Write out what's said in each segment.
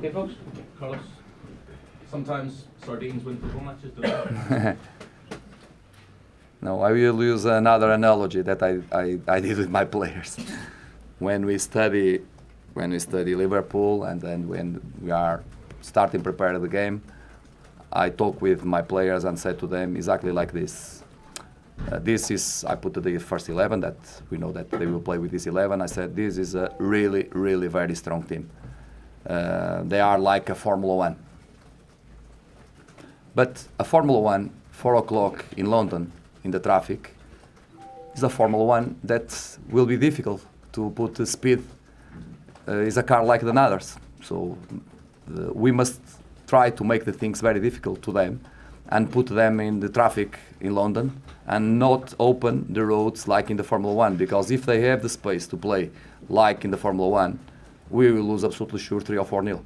Okay, folks. Carlos. Sometimes sardines win football matches, don't they? No, I will use another analogy that I did with my players. When we study Liverpool, and then when we are starting prepare the game, I talk with my players and say to them exactly like this. This is, I put the first 11 that we know that they will play with this 11. I said this is a really, really very strong team. They are like a Formula 1. But a Formula 1, 4 o'clock in London, in the traffic, is a Formula 1 that will be difficult to put the speed. Is a car like the others. So we must try to make the things very difficult to them and put them in the traffic in London and not open the roads like in the Formula 1, because if they have the space to play like in the Formula 1, we will lose absolutely sure 3 or 4-0.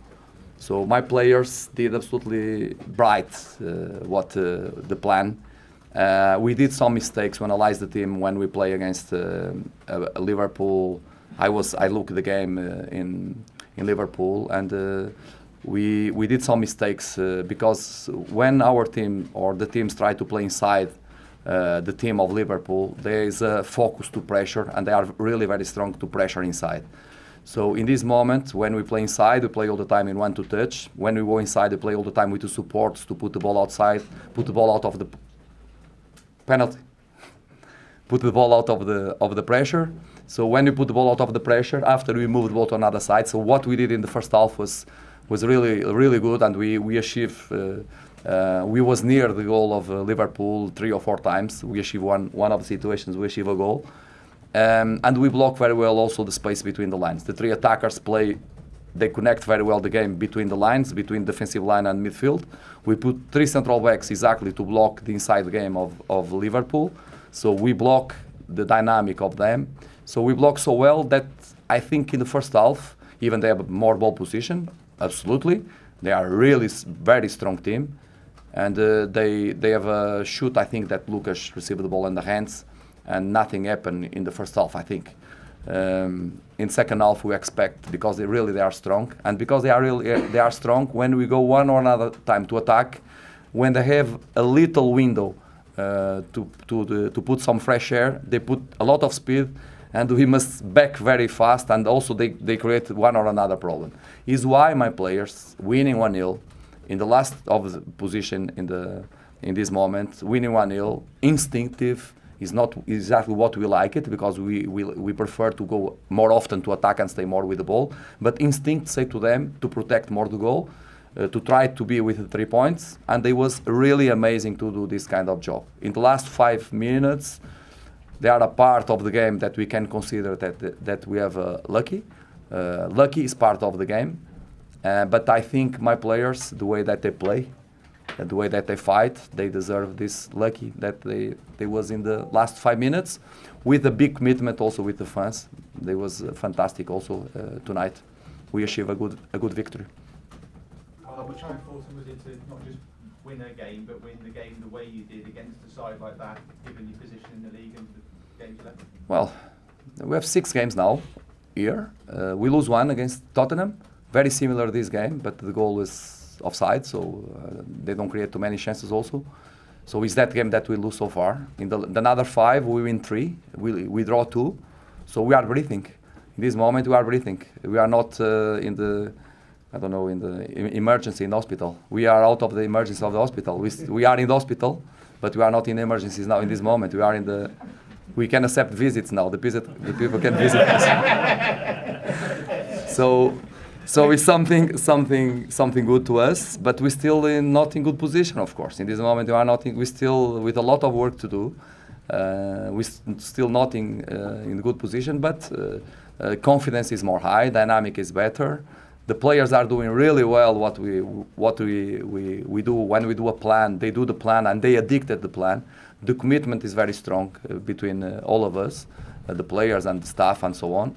So my players did absolutely bright the plan. We did some mistakes to analyze the team when we play against Liverpool. I looked at the game in Liverpool, and we did some mistakes because when our team or the teams try to play inside the team of Liverpool, there is a focus to pressure, and they are really very strong to pressure inside. So in this moment, when we play inside, we play all the time in 1-2 touch. When we go inside, we play all the time with the supports to put the ball outside, put the ball out of the penalty, put the ball out of the pressure. So when we put the ball out of the pressure, after we move the ball to another side. So what we did in the first half was really good, and we achieved. We was near the goal of Liverpool 3 or 4 times. We achieved one of the situations. We achieved a goal. And we block very well also the space between the lines. The 3 attackers they connect very well the game between the lines, between defensive line and midfield. We put 3 central backs exactly to block the inside game of Liverpool. So we block the dynamic of them. So we block so well that I think in the first half, even they have more ball position, absolutely. They are really very strong team. And they have a shoot, I think, that Lucas received the ball in the hands, and nothing happened in the first half, I think. In second half, we expect, because they are strong, and because they are strong, when we go one or another time to attack, when they have a little window to put some fresh air, they put a lot of speed, and we must back very fast, and also they create one or another problem. Is why my players winning 1-0 in the last of the position in this moment, winning 1-0, instinctive, is not exactly what we like it, because we prefer to go more often to attack and stay more with the ball. But instinct say to them to protect more the goal, to try to be with the 3 points, and it was really amazing to do this kind of job. In the last 5 minutes, they are a part of the game that we can consider that we have lucky. Lucky is part of the game, but I think my players, the way that they play, and the way that they fight, they deserve this lucky that they was in the last 5 minutes, with a big commitment also with the fans. They was fantastic also tonight. We achieved a good victory. Which how important was it to not just win a game, but win the game the way you did against a side like that, given your position in the league and the games left? Well, we have 6 games now here. We lose 1 against Tottenham, very similar this game, but the goal is offside, so they don't create too many chances also. So it's that game that we lose so far. In the another 5, we win 3, we draw 2. So we are breathing. In this moment, we are breathing. We are not in the emergency in the hospital. We are out of the emergency of the hospital. We are in the hospital, but we are not in emergencies now in this moment. We can accept visits now. The people can visit us. So it's something good to us, but we're still not in good position, of course. In this moment, we're still with a lot of work to do. We're still not in good position, but confidence is more high, dynamic is better. The players are doing really well what we do. When we do a plan, they do the plan and they addicted the plan. The commitment is very strong between all of us, the players and the staff and so on.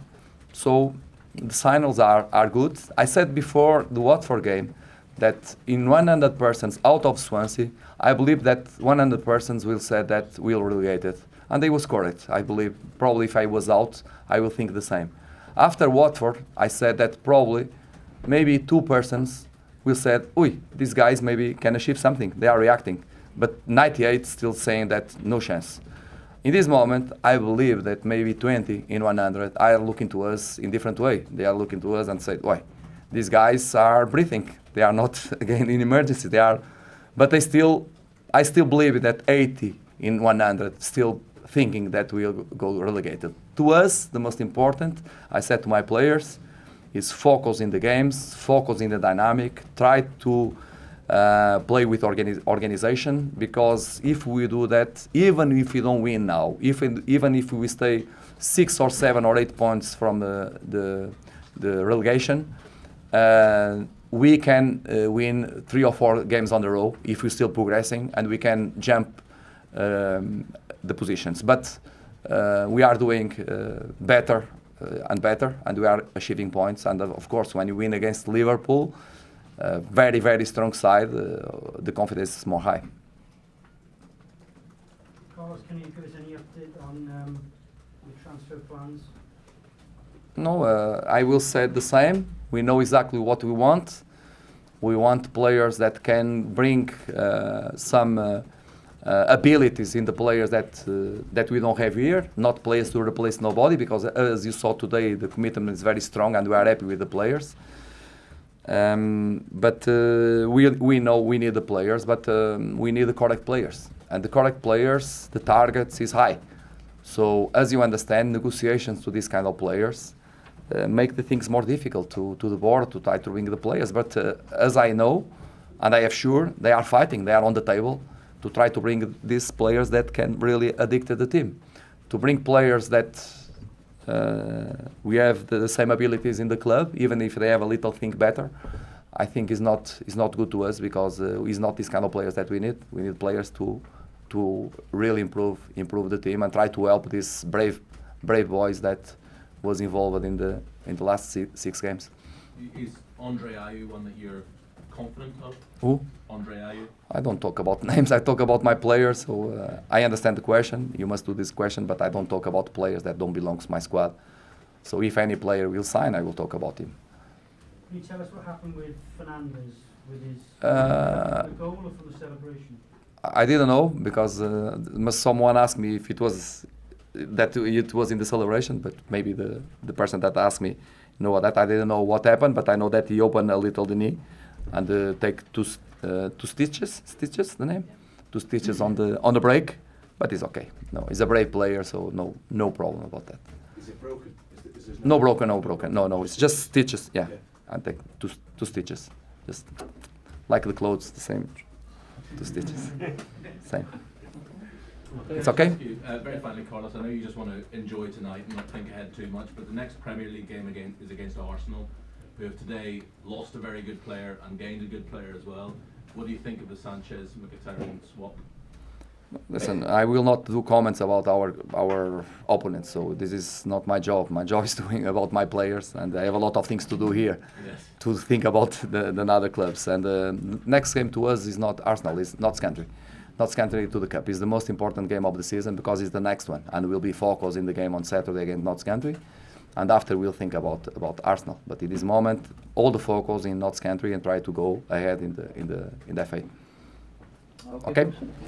So the signals are good. I said before the Watford game that in 100% out of Swansea, I believe that 100% will say that we'll relegate it. And they will score it, I believe. Probably if I was out, I will think the same. After Watford, I said that probably maybe 2 persons will say, "Oi, these guys maybe can achieve something." They are reacting, but 98 still saying that no chance. In this moment, I believe that maybe 20 in 100 are looking to us in different way. They are looking to us and say, "Why, these guys are breathing. They are not again in emergency. They are," but I still believe that 80 in 100 still thinking that we'll go relegated. To us, the most important, I said to my players, is focus in the games, focus in the dynamic, try to play with organization, because if we do that, even if we don't win now, even if we stay 6 or 7 or 8 points from the relegation, we can win 3 or 4 games on the row if we're still progressing, and we can jump the positions. But we are doing better and better, and we are achieving points. And of course, when you win against Liverpool, very, very strong side, the confidence is more high. Carlos, can you give us any update on the transfer plans? No, I will say the same. We know exactly what we want. We want players that can bring some abilities in the players that we don't have here, not players to replace nobody, because as you saw today, the commitment is very strong and we are happy with the players. But we know we need the players, but we need the correct players. And the correct players, the targets is high. So as you understand, negotiations to these kind of players make the things more difficult to the board to try to bring the players. But as I know, and I am sure, they are fighting, they are on the table to try to bring these players that can really addict the team. To bring players that we have the same abilities in the club, even if they have a little thing better, I think is not good to us, because it's not this kind of players that we need. We need players to really improve the team and try to help these brave boys that was involved in the last 6 games. Is Andre Ayew one that you're confident of? Who? Andre Ayew. I don't talk about names, I talk about my players, so I understand the question. You must do this question, but I don't talk about players that don't belong to my squad. So if any player will sign, I will talk about him. Can you tell us what happened with Fernandes, with his the goal or from the celebration? I didn't know, because someone asked me if it was in the celebration, but maybe the person that asked me know that. I didn't know what happened, but I know that he opened a little the knee and take two stitches, the name? 2 stitches on the break, but it's okay. No, he's a brave player, so no problem about that. Is it broken? Is no broken. No, it's just stitches, yeah. I take two stitches, just like the clothes, the same, 2 stitches, same. It's okay? Very finally, Carlos, I know you just want to enjoy tonight and not think ahead too much, but the next Premier League game is against Arsenal, who have today lost a very good player and gained a good player as well. What do you think of the Sanchez-Mkhitaryan swap? Listen, I will not do comments about our opponents, so this is not my job. My job is doing about my players, and I have a lot of things to do here. Yes. To think about the other clubs. And next game to us is not Arsenal, it's Notts County. Notts County to the Cup. It's the most important game of the season, because it's the next one, and we'll be focused in the game on Saturday against Notts County. And after we'll think about Arsenal. But in this moment, all the focus in Notts County and try to go ahead in the FA. Okay?